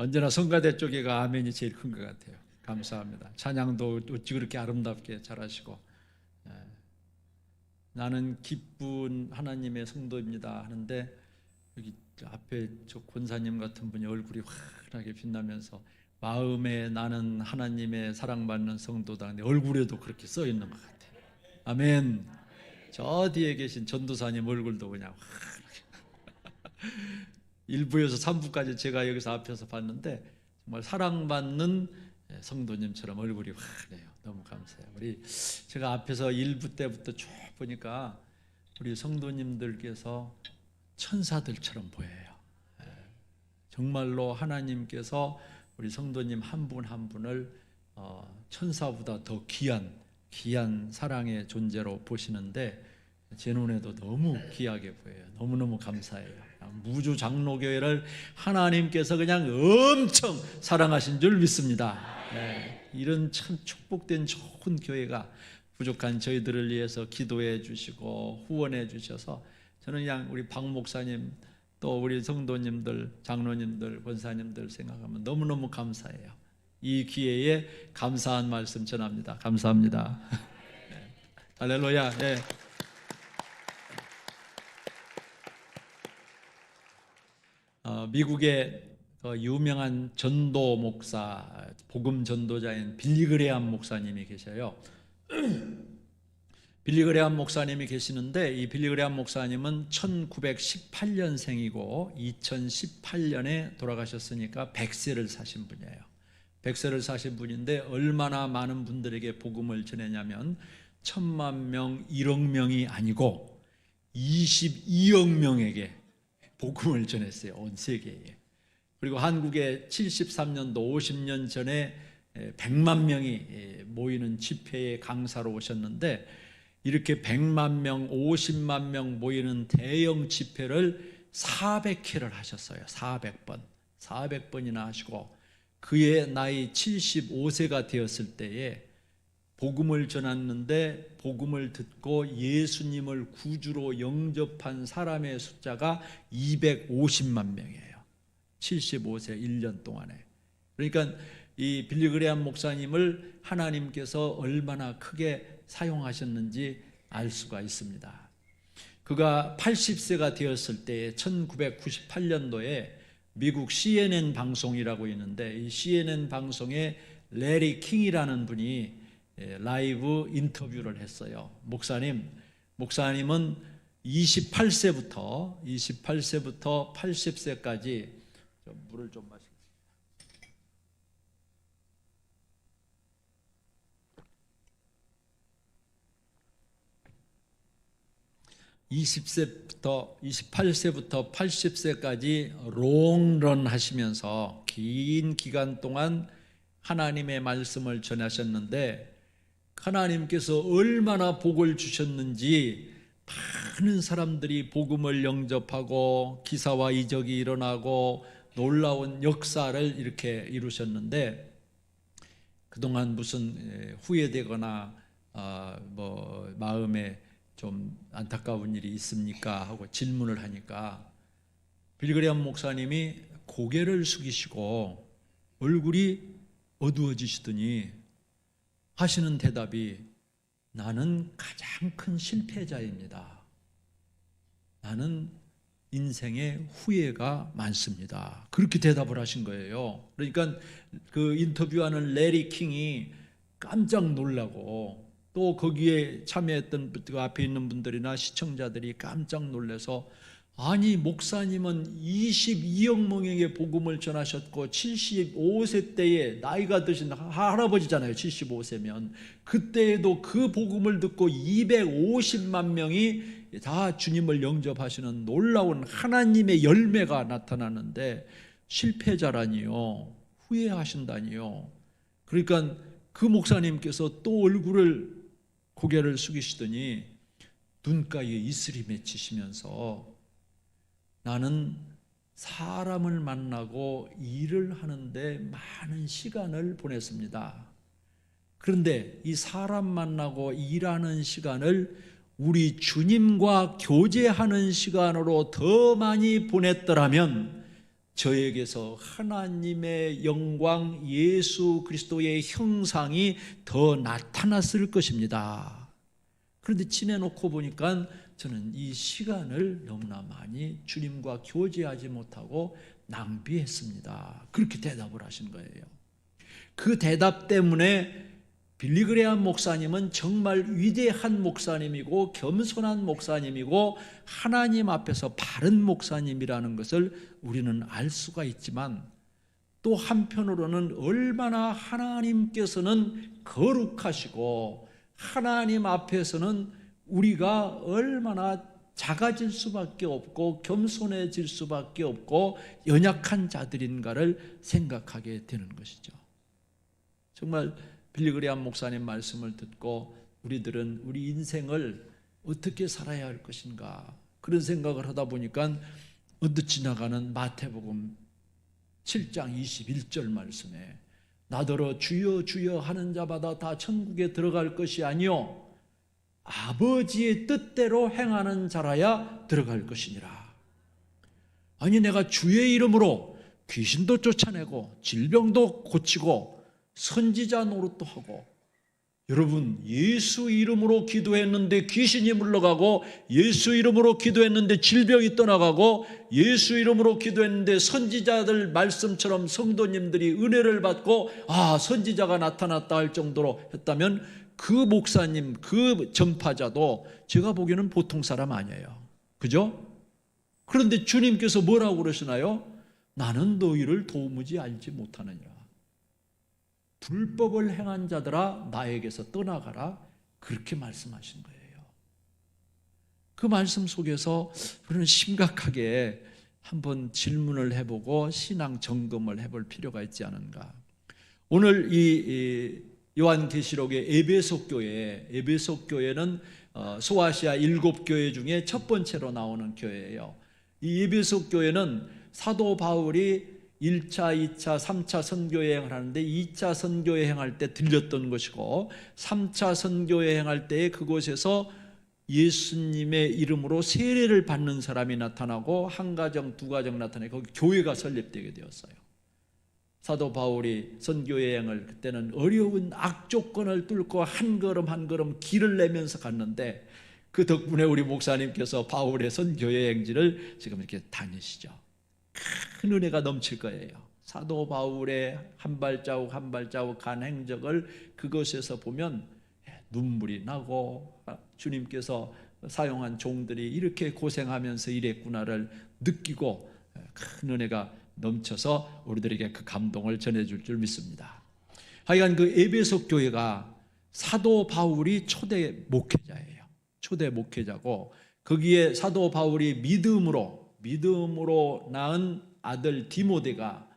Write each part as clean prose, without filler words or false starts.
언제나 성가대 쪽에가 아멘이 제일 큰 것 같아요. 감사합니다. 찬양도 어찌 그렇게 아름답게 잘하시고. 나는 기쁜 하나님의 성도입니다 하는데 여기 앞에 저 권사님 같은 분이 얼굴이 환하게 빛나면서 마음에 나는 하나님의 사랑받는 성도다. 근데 얼굴에도 그렇게 써 있는 것 같아요. 아멘. 저 뒤에 계신 전도사님 얼굴도 그냥 환하게 1부에서 3부까지 제가 여기서 앞에서 봤는데 정말 사랑받는 성도님처럼 얼굴이 환해요. 너무 감사해요. 우리 제가 앞에서 1부 때부터 쭉 보니까 우리 성도님들께서 천사들처럼 보여요. 정말로 하나님께서 우리 성도님 한 분 한 분을 천사보다 더 귀한 사랑의 존재로 보시는데 제 눈에도 너무 귀하게 보여요. 너무너무 감사해요. 무주 장로교회를 하나님께서 그냥 엄청 사랑하신 줄 믿습니다. 이런 참 축복된 좋은 교회가 부족한 저희들을 위해서 기도해 주시고 후원해 주셔서 저는 그냥 우리 박 목사님 또 우리 성도님들, 장로님들, 권사님들 생각하면 너무너무 감사해요. 이 기회에 감사한 말씀 전합니다. 감사합니다. 할렐루야. 미국의 유명한 전도 목사, 복음 전도자인 빌리 그레함 목사님이 계셔요. 빌리 그레함 목사님이 계시는데 이 빌리 그레함 목사님은 1918년생이고 2018년에 돌아가셨으니까 100세를 사신 분이에요. 100세를 사신 분인데 얼마나 많은 분들에게 복음을 전했냐면 1000만 명, 1억 명이 아니고 22억 명에게 복음을 전했어요. 온 세계에. 그리고 한국에 73년도 50년 전에 100만 명이 모이는 집회에 강사로 오셨는데 이렇게 100만 명, 50만 명 모이는 대형 집회를 400회를 하셨어요. 400번이나 하시고 그의 나이 75세가 되었을 때에 복음을 전했는데 복음을 듣고 예수님을 구주로 영접한 사람의 숫자가 250만 명이에요. 75세 1년 동안에. 그러니까 이 빌리 그레함 목사님을 하나님께서 얼마나 크게 사용하셨는지 알 수가 있습니다. 그가 80세가 되었을 때 1998년도에 미국 CNN 방송이라고 있는데 이 CNN 방송에 레리 킹이라는 분이 라이브 인터뷰를 했어요. 목사님은 28세부터 80세까지 물을 좀 마시겠습니다. 28세부터 80세까지 롱런 하시면서 긴 기간 동안 하나님의 말씀을 전하셨는데 하나님께서 얼마나 복을 주셨는지 많은 사람들이 복음을 영접하고 기사와 이적이 일어나고 놀라운 역사를 이렇게 이루셨는데 그동안 무슨 후회되거나 마음에 좀 안타까운 일이 있습니까? 하고 질문을 하니까 빌리 그레함 목사님이 고개를 숙이시고 얼굴이 어두워지시더니 하시는 대답이 나는 가장 큰 실패자입니다. 나는 인생에 후회가 많습니다. 그렇게 대답을 하신 거예요. 그러니까 그 인터뷰하는 레리 킹이 깜짝 놀라고 또 거기에 참여했던 그 앞에 있는 분들이나 시청자들이 깜짝 놀라서 아니 목사님은 22억 명에게 복음을 전하셨고 75세 때에 나이가 드신 할아버지잖아요. 75세면 그때에도 그 복음을 듣고 250만 명이 다 주님을 영접하시는 놀라운 하나님의 열매가 나타나는데 실패자라니요, 후회하신다니요. 그러니까 그 목사님께서 또 고개를 숙이시더니 눈가에 이슬이 맺히시면서 나는 사람을 만나고 일을 하는데 많은 시간을 보냈습니다. 그런데 이 사람 만나고 일하는 시간을 우리 주님과 교제하는 시간으로 더 많이 보냈더라면 저에게서 하나님의 영광, 예수 그리스도의 형상이 더 나타났을 것입니다. 그런데 지내놓고 보니까 저는 이 시간을 너무나 많이 주님과 교제하지 못하고 낭비했습니다. 그렇게 대답을 하신 거예요. 그 대답 때문에 빌리그레암 목사님은 정말 위대한 목사님이고 겸손한 목사님이고 하나님 앞에서 바른 목사님이라는 것을 우리는 알 수가 있지만, 또 한편으로는 얼마나 하나님께서는 거룩하시고 하나님 앞에서는 우리가 얼마나 작아질 수밖에 없고 겸손해질 수밖에 없고 연약한 자들인가를 생각하게 되는 것이죠. 정말 빌리그레암 목사님 말씀을 듣고 우리들은 우리 인생을 어떻게 살아야 할 것인가, 그런 생각을 하다 보니까 언뜻 지나가는 마태복음 7장 21절 말씀에 나더러 주여 주여 하는 자마다 다 천국에 들어갈 것이 아니요 아버지의 뜻대로 행하는 자라야 들어갈 것이니라. 아니, 내가 주의 이름으로 귀신도 쫓아내고 질병도 고치고 선지자 노릇도 하고, 여러분 예수 이름으로 기도했는데 귀신이 물러가고, 예수 이름으로 기도했는데 질병이 떠나가고, 예수 이름으로 기도했는데 선지자들 말씀처럼 성도님들이 은혜를 받고 선지자가 나타났다 할 정도로 했다면 그 목사님, 그 전파자도 제가 보기에는 보통 사람 아니에요. 그죠? 그런데 주님께서 뭐라고 그러시나요? 나는 너희를 도무지 알지 못하느니라. 불법을 행한 자들아 나에게서 떠나가라, 그렇게 말씀하신 거예요. 그 말씀 속에서 우리는 심각하게 한번 질문을 해보고 신앙 점검을 해볼 필요가 있지 않은가. 오늘 이 요한계시록의 에베소 교회는 소아시아 7교회 중에 첫 번째로 나오는 교회예요. 이 에베소 교회는 사도 바울이 1차, 2차, 3차 선교여행을 하는데 2차 선교여행할 때 들렸던 것이고, 3차 선교여행할 때 그곳에서 예수님의 이름으로 세례를 받는 사람이 나타나고 한 가정, 두 가정 나타나고 거기 교회가 설립되게 되었어요. 사도 바울이 선교여행을 그때는 어려운 악조건을 뚫고 한 걸음 한 걸음 길을 내면서 갔는데, 그 덕분에 우리 목사님께서 바울의 선교여행지를 지금 이렇게 다니시죠. 큰 은혜가 넘칠 거예요. 사도 바울의 한 발자국 한 발자국 간 행적을 그것에서 보면 눈물이 나고, 주님께서 사용한 종들이 이렇게 고생하면서 일했구나를 느끼고 큰 은혜가 넘쳐서 우리들에게 그 감동을 전해줄 줄 믿습니다. 하여간 그 에베소 교회가 사도 바울이 초대 목회자예요. 초대 목회자고, 거기에 사도 바울이 믿음으로 낳은 아들 디모데가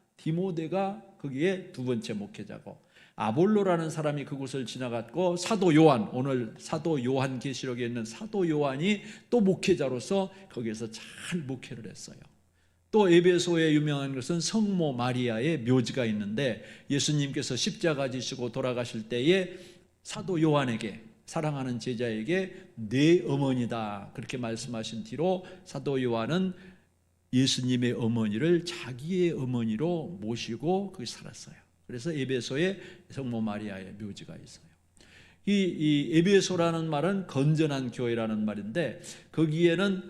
거기에 두 번째 목회자고, 아볼로라는 사람이 그곳을 지나갔고, 사도 요한, 오늘 사도 요한 계시록에 있는 사도 요한이 또 목회자로서 거기에서 잘 목회를 했어요. 또 에베소에 유명한 것은 성모 마리아의 묘지가 있는데, 예수님께서 십자가 지시고 돌아가실 때에 사도 요한에게, 사랑하는 제자에게 내 어머니다 그렇게 말씀하신 뒤로 사도 요한은 예수님의 어머니를 자기의 어머니로 모시고 거기 살았어요. 그래서 에베소에 성모 마리아의 묘지가 있어요. 이 에베소라는 말은 건전한 교회라는 말인데, 거기에는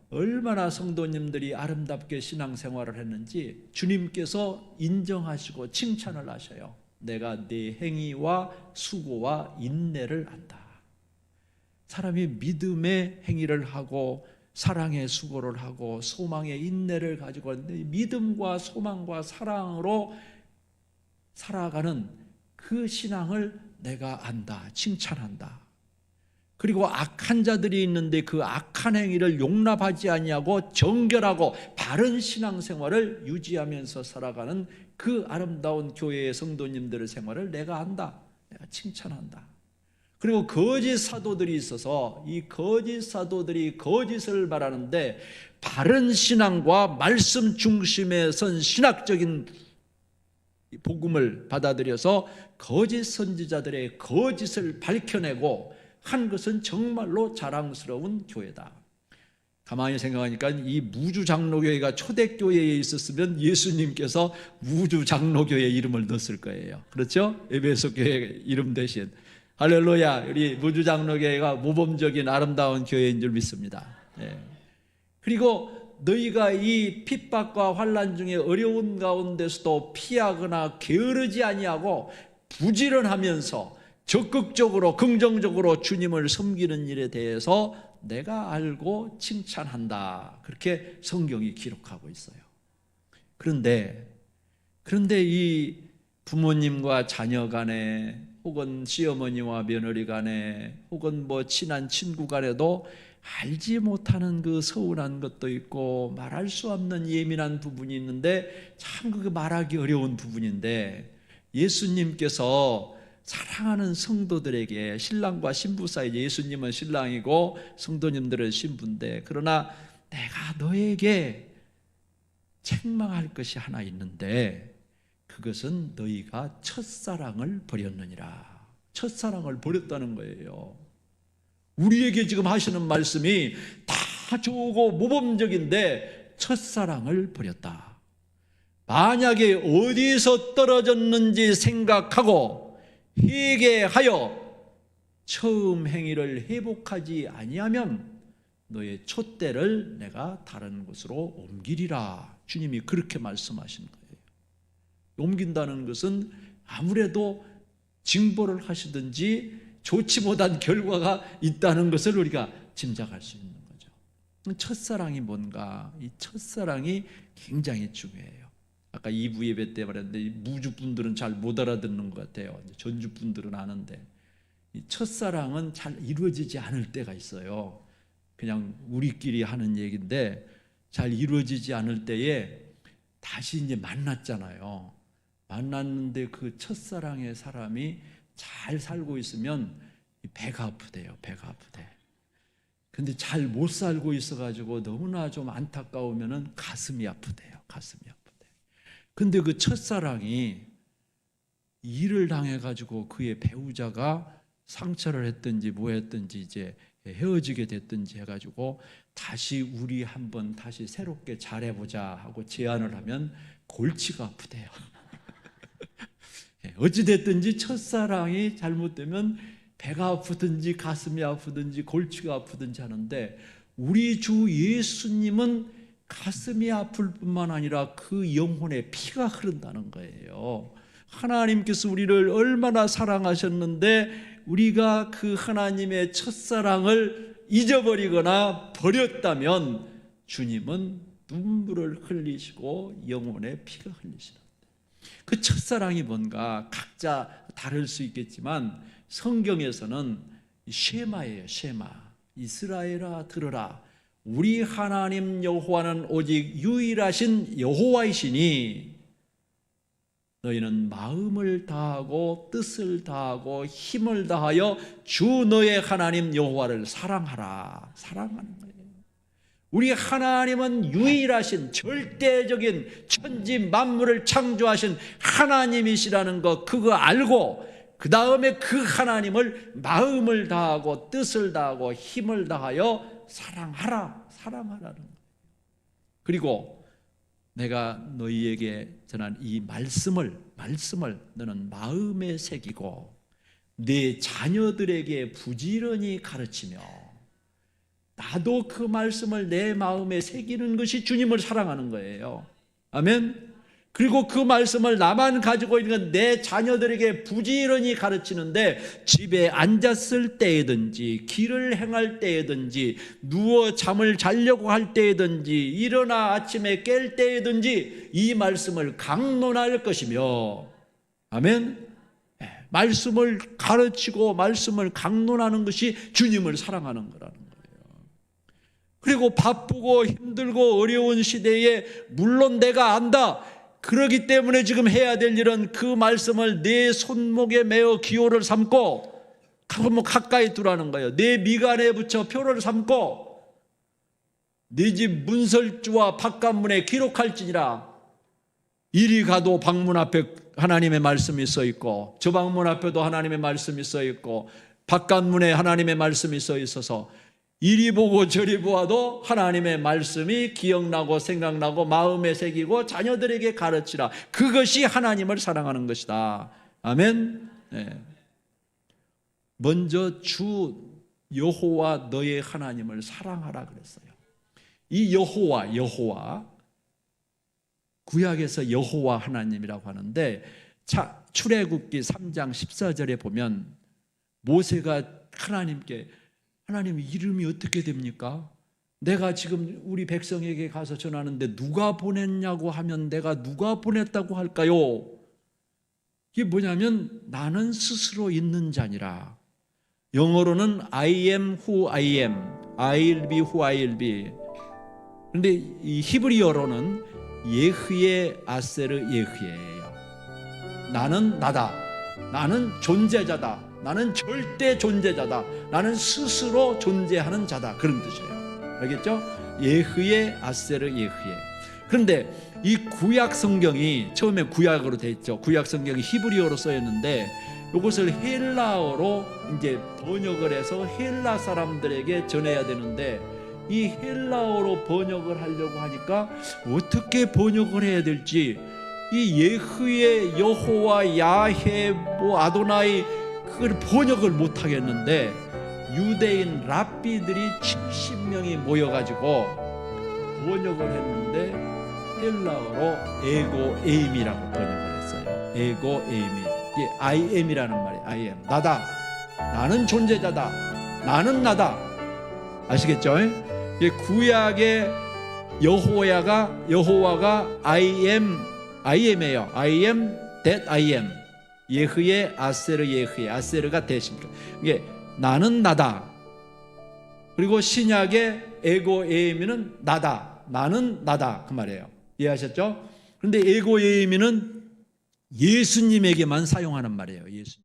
얼마나 성도님들이 아름답게 신앙생활을 했는지 주님께서 인정하시고 칭찬을 하셔요. 내가 네 행위와 수고와 인내를 안다. 사람이 믿음의 행위를 하고 사랑의 수고를 하고 소망의 인내를 가지고 있는데, 믿음과 소망과 사랑으로 살아가는 그 신앙을 내가 안다, 칭찬한다. 그리고 악한 자들이 있는데 그 악한 행위를 용납하지 아니하고 정결하고 바른 신앙생활을 유지하면서 살아가는 그 아름다운 교회의 성도님들의 생활을 내가 안다, 내가 칭찬한다. 그리고 거짓 사도들이 있어서 이 거짓 사도들이 거짓을 말하는데, 바른 신앙과 말씀 중심에 선 신학적인 복음을 받아들여서 거짓 선지자들의 거짓을 밝혀내고 한 것은 정말로 자랑스러운 교회다. 가만히 생각하니까 이 무주장로교회가 초대교회에 있었으면 예수님께서 무주장로교회 이름을 넣었을 거예요. 그렇죠? 에베소 교회 이름 대신. 할렐루야. 우리 무주장로교회가 모범적인 아름다운 교회인 줄 믿습니다. 예. 그리고 너희가 이 핍박과 환난 중에 어려운 가운데서도 피하거나 게으르지 아니하고 부지런하면서 적극적으로 긍정적으로 주님을 섬기는 일에 대해서 내가 알고 칭찬한다. 그렇게 성경이 기록하고 있어요. 그런데 이 부모님과 자녀 간에 혹은 시어머니와 며느리 간에 혹은 뭐 친한 친구 간에도 알지 못하는 그 서운한 것도 있고 말할 수 없는 예민한 부분이 있는데 참 그게 말하기 어려운 부분인데 예수님께서 사랑하는 성도들에게 신랑과 신부 사이에 예수님은 신랑이고 성도님들은 신부인데 그러나 내가 너에게 책망할 것이 하나 있는데 그것은 너희가 첫사랑을 버렸느니라. 첫사랑을 버렸다는 거예요. 우리에게 지금 하시는 말씀이 다 좋고 모범적인데 첫사랑을 버렸다. 만약에 어디서 떨어졌는지 생각하고 회개하여 처음 행위를 회복하지 아니하면 너의 촛대를 내가 다른 곳으로 옮기리라. 주님이 그렇게 말씀하신 거예요. 옮긴다는 것은 아무래도 징벌을 하시든지 좋지 못한 결과가 있다는 것을 우리가 짐작할 수 있는 거죠. 첫사랑이 뭔가? 이 첫사랑이 굉장히 중요해요. 아까 2부 예배 때 말했는데 무주분들은 잘 못 알아듣는 것 같아요. 전주분들은 아는데 이 첫사랑은 잘 이루어지지 않을 때가 있어요. 그냥 우리끼리 하는 얘기인데 잘 이루어지지 않을 때에 다시 이제 만났잖아요. 만났는데 그 첫사랑의 사람이 잘 살고 있으면 배가 아프대요. 배가 아프대. 근데 잘 못 살고 있어가지고 너무나 좀 안타까우면은 가슴이 아프대요. 가슴이 아프대. 근데 그 첫사랑이 일을 당해가지고 그의 배우자가 상처를 했든지 뭐 했든지 이제 헤어지게 됐든지 해가지고 다시 우리 한번 다시 새롭게 잘해보자 하고 제안을 하면 골치가 아프대요. 어찌됐든지 첫사랑이 잘못되면 배가 아프든지 가슴이 아프든지 골치가 아프든지 하는데 우리 주 예수님은 가슴이 아플 뿐만 아니라 그 영혼에 피가 흐른다는 거예요. 하나님께서 우리를 얼마나 사랑하셨는데 우리가 그 하나님의 첫사랑을 잊어버리거나 버렸다면 주님은 눈물을 흘리시고 영혼에 피가 흘리시는데 그 첫사랑이 뭔가 각자 다를 수 있겠지만 성경에서는 쉐마예요. 쉐마. 이스라엘아 들으라. 우리 하나님 여호와는 오직 유일하신 여호와이시니 너희는 마음을 다하고 뜻을 다하고 힘을 다하여 주 너의 하나님 여호와를 사랑하라. 사랑하는 거예요. 우리 하나님은 유일하신 절대적인 천지 만물을 창조하신 하나님이시라는 것 그거 알고 그 다음에 그 하나님을 마음을 다하고 뜻을 다하고 힘을 다하여 사랑하라. 사랑하라는 거예요. 그리고 내가 너희에게 전한 이 말씀을 너는 마음에 새기고 내 자녀들에게 부지런히 가르치며 나도 그 말씀을 내 마음에 새기는 것이 주님을 사랑하는 거예요. 아멘. 그리고 그 말씀을 나만 가지고 있는 건 내 자녀들에게 부지런히 가르치는데 집에 앉았을 때이든지 길을 행할 때이든지 누워 잠을 자려고 할 때이든지 일어나 아침에 깰 때이든지 이 말씀을 강론할 것이며 아멘. 말씀을 가르치고 말씀을 강론하는 것이 주님을 사랑하는 거라는 거예요. 그리고 바쁘고 힘들고 어려운 시대에 물론 내가 안다. 그러기 때문에 지금 해야 될 일은 그 말씀을 내 손목에 메어 기호를 삼고 가까이 두라는 거예요. 내 미간에 붙여 표를 삼고 네 집 문설주와 바깥문에 기록할지니라. 이리 가도 방문 앞에 하나님의 말씀이 써 있고 저 방문 앞에도 하나님의 말씀이 써 있고 바깥문에 하나님의 말씀이 써 있어서 이리 보고 저리 보아도 하나님의 말씀이 기억나고 생각나고 마음에 새기고 자녀들에게 가르치라. 그것이 하나님을 사랑하는 것이다. 아멘. 네. 먼저 주 여호와 너의 하나님을 사랑하라 그랬어요. 이 여호와 구약에서 여호와 하나님이라고 하는데 출애굽기 3장 14절에 보면 모세가 하나님께 하나님 이름이 어떻게 됩니까? 내가 지금 우리 백성에게 가서 전하는데 누가 보냈냐고 하면 내가 누가 보냈다고 할까요? 이게 뭐냐면 나는 스스로 있는 자니라. 영어로는 I am who I am, I'll be who I'll be. 그런데 이 히브리어로는 예흐예 아세르 예흐예예요. 나는 나다. 나는 존재자다. 나는 절대 존재자다. 나는 스스로 존재하는 자다. 그런 뜻이에요. 알겠죠? 예흐예 아세르 예흐예. 그런데 이 구약 성경이 처음에 구약으로 돼 있죠. 구약 성경이 히브리어로 써있는데 이것을 헬라어로 이제 번역을 해서 헬라 사람들에게 전해야 되는데 이 헬라어로 번역을 하려고 하니까 어떻게 번역을 해야 될지 이 예흐의 여호와 야해 뭐 아도나이 그걸 번역을 못 하겠는데 유대인 랍비들이 70명이 모여가지고 번역을 했는데 헬라어로 에고 에임이라고 번역을 했어요. 에고 에임이 이게 I am이라는 말이에요. I am 나다. 나는 존재자다. 나는 나다. 아시겠죠? 이게 구약의 여호와가 I am이에요. I am that I am. 예흐의 아세르 예흐의 아세르가 대십니다. 이게 나는 나다. 그리고 신약의 에고 에이미는 나다. 나는 나다 그 말이에요. 이해하셨죠? 그런데 에고 에이미는 예수님에게만 사용하는 말이에요. 예수.